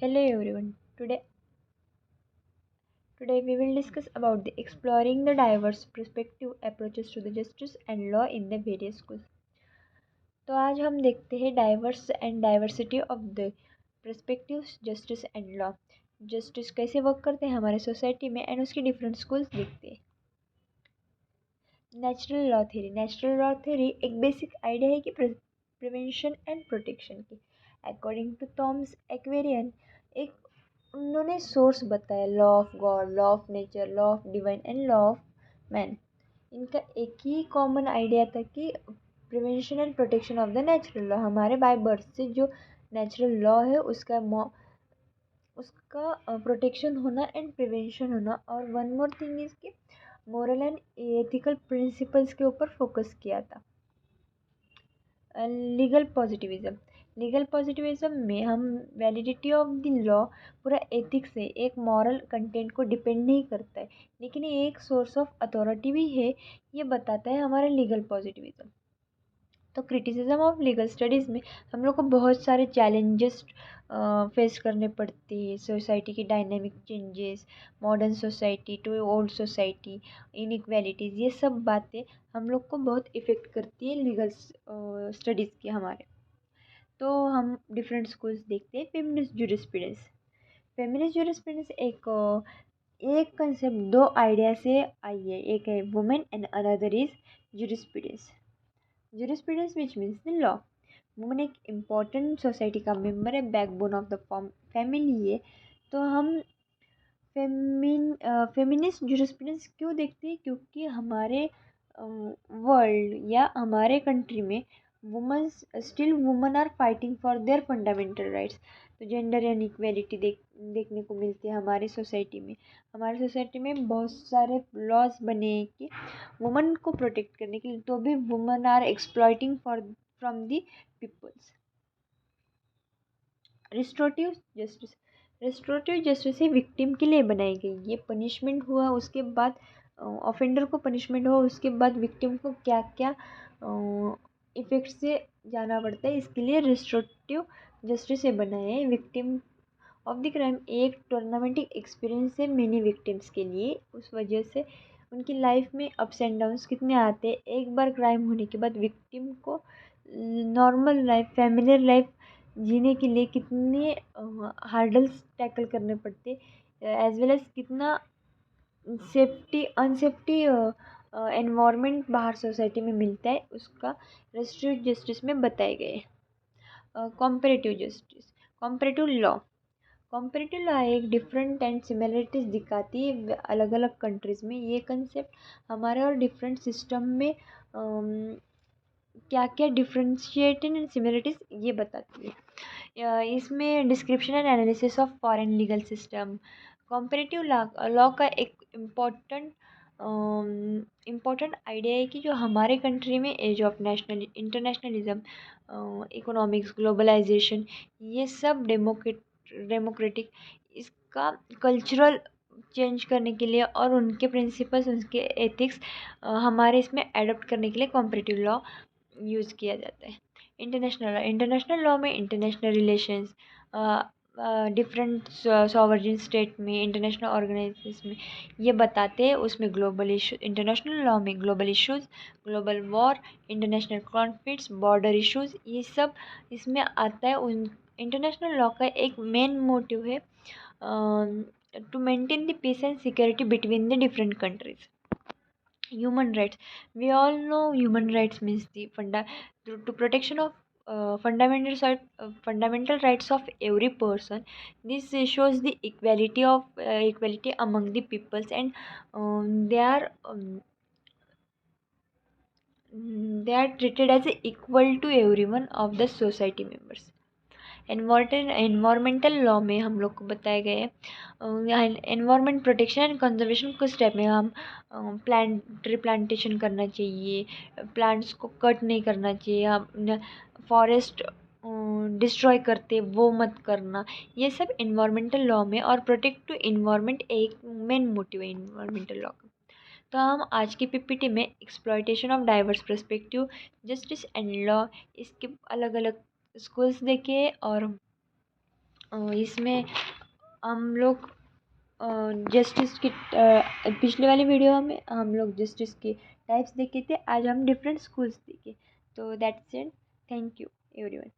Hello everyone. Today we will discuss about the exploring the diverse perspective approaches to the justice and law in the various schools. तो आज हम देखते हैं diverse and diversity of the perspectives justice and law. Justice कैसे work करते हैं हमारे society में एंड उसकी डिफरेंट स्कूल्स देखते हैं. नेचुरल लॉ थ्योरी एक बेसिक आइडिया है कि प्रिवेंशन एंड प्रोटेक्शन की. अकॉर्डिंग टू थॉमस एक्वेरियन, एक उन्होंने सोर्स बताया law of God, law of nature, law of divine and law of man. इनका एक ही कॉमन आइडिया था कि prevention and protection of the natural law. हमारे बाय बर्थ से जो नेचुरल लॉ है उसका प्रोटेक्शन होना एंड प्रिवेंशन होना. और वन मोर थिंग इज कि मोरल एंड एथिकल प्रिंसिपल्स के ऊपर फोकस किया था. लीगल पॉजिटिविज्म में हम वैलिडिटी ऑफ द लॉ पूरा एथिक्स है, एक मॉरल कंटेंट को डिपेंड नहीं करता है, लेकिन ये एक सोर्स ऑफ अथॉरिटी भी है, ये बताता है हमारा लीगल पॉजिटिविज्म. तो क्रिटिसिज्म ऑफ लीगल स्टडीज़ में हम लोग को बहुत सारे चैलेंजेस फेस करने पड़ते हैं. सोसाइटी की dynamic changes, modern society to old society, inequalities, ये सब बातें हम लोग को बहुत इफ़ेक्ट करती है लीगल स्टडीज़ की हमारे. तो हम डिफरेंट स्कूल्स देखते हैं. फेमिनिस्ट जूरिस्प्रूडेंस एक कंसेप्ट दो आइडिया से आई है. एक है women and another is jurisprudence. Jurisprudence which means the law. Women एक इम्पॉर्टेंट सोसाइटी का मेंबर है, बैकबोन ऑफ द फैमिली है. तो हम फेमिनिस्ट जूरिस्प्रूडेंस क्यों देखते हैं? क्योंकि हमारे वर्ल्ड या हमारे कंट्री में woman are fighting for their fundamental rights. तो जेंडर इनइक्वालिटी देखने को मिलती है हमारी सोसाइटी में. हमारी सोसाइटी में बहुत सारे लॉज बने हैं कि वुमन को प्रोटेक्ट करने के लिए, तो भी woman are exploiting from the peoples. Restorative justice ही विक्टिम के लिए बनाई गई. ये पनिशमेंट हुआ उसके बाद, ऑफेंडर को पनिशमेंट हुआ उसके बाद विक्टिम को क्या क्या इफ़ेक्ट से जाना पड़ता है, इसके लिए रिस्टोरेटिव जस्टिस से बनाए हैं. विक्टिम ऑफ द क्राइम एक टूर्नामेंटिक एक्सपीरियंस है मेनी विक्टिम्स के लिए. उस वजह से उनकी लाइफ में अप्स एंड डाउन्स कितने आते हैं. एक बार क्राइम होने के बाद विक्टिम को नॉर्मल लाइफ, फैमिलियर लाइफ जीने के लिए कितने हार्डल्स टैकल करने पड़ते, एज वेल एज कितना अनसेफ्टी एनवायरनमेंट बाहर सोसाइटी में मिलता है, उसका रेस्ट्रिक्ट जस्टिस में बताए गए. कंपेरेटिव लॉ एक डिफरेंट एंड सिमिलरिटीज दिखाती है अलग अलग कंट्रीज़ में. ये कंसेप्ट हमारे और डिफरेंट सिस्टम में क्या क्या डिफ्रेंशिएटिंग एंड सिमिलरिटीज़ ये बताती है. इसमें description and analysis of foreign legal system. Comparative law का एक इम्पॉर्टेंट आइडिया है कि जो हमारे कंट्री में age of internationalism, economics, globalization, ये सब डेमोक्रेटिक, इसका कल्चरल चेंज करने के लिए और उनके प्रिंसिपल्स, उनके एथिक्स हमारे इसमें एडप्ट करने के लिए कॉम्परेटिव लॉ यूज़ किया जाता है. इंटरनेशनल लॉ में international relations, different sovereign state में, इंटरनेशनल ऑर्गेनाइजेशन में ये बताते हैं. उसमें ग्लोबल इशू, इंटरनेशनल लॉ में global issues, global war, international conflicts, border issues, ये सब इसमें आता है. उन इंटरनेशनल लॉ का एक मेन मोटिव है to maintain the peace and security between the different countries. Human rights. We all know human rights means to protection of fundamental rights of every person. This shows the equality among the peoples, and they are treated as equal to everyone of the society members. Environmental law में हम लोग को बताया गया है environment protection and conservation कुछ type में. हम रिप्लांटेशन करना चाहिए, प्लांट्स को कट नहीं करना चाहिए, हम फॉरेस्ट डिस्ट्रॉय करते वो मत करना. ये सब इन्वायरमेंटल लॉ में, और प्रोटेक्ट टू इन्वायरमेंट एक मेन मोटिव है इन्वायरमेंटल लॉ का. तो हम आज की पीपीटी में exploitation of diverse perspective, justice and law, इसके अलग अलग स्कूल्स देखे और इसमें हम लोग जस्टिस की पिछले वाली वीडियो में हम लोग जस्टिस के टाइप्स देखे थे, आज हम डिफरेंट स्कूल्स देखे। तो that's it, thank you everyone.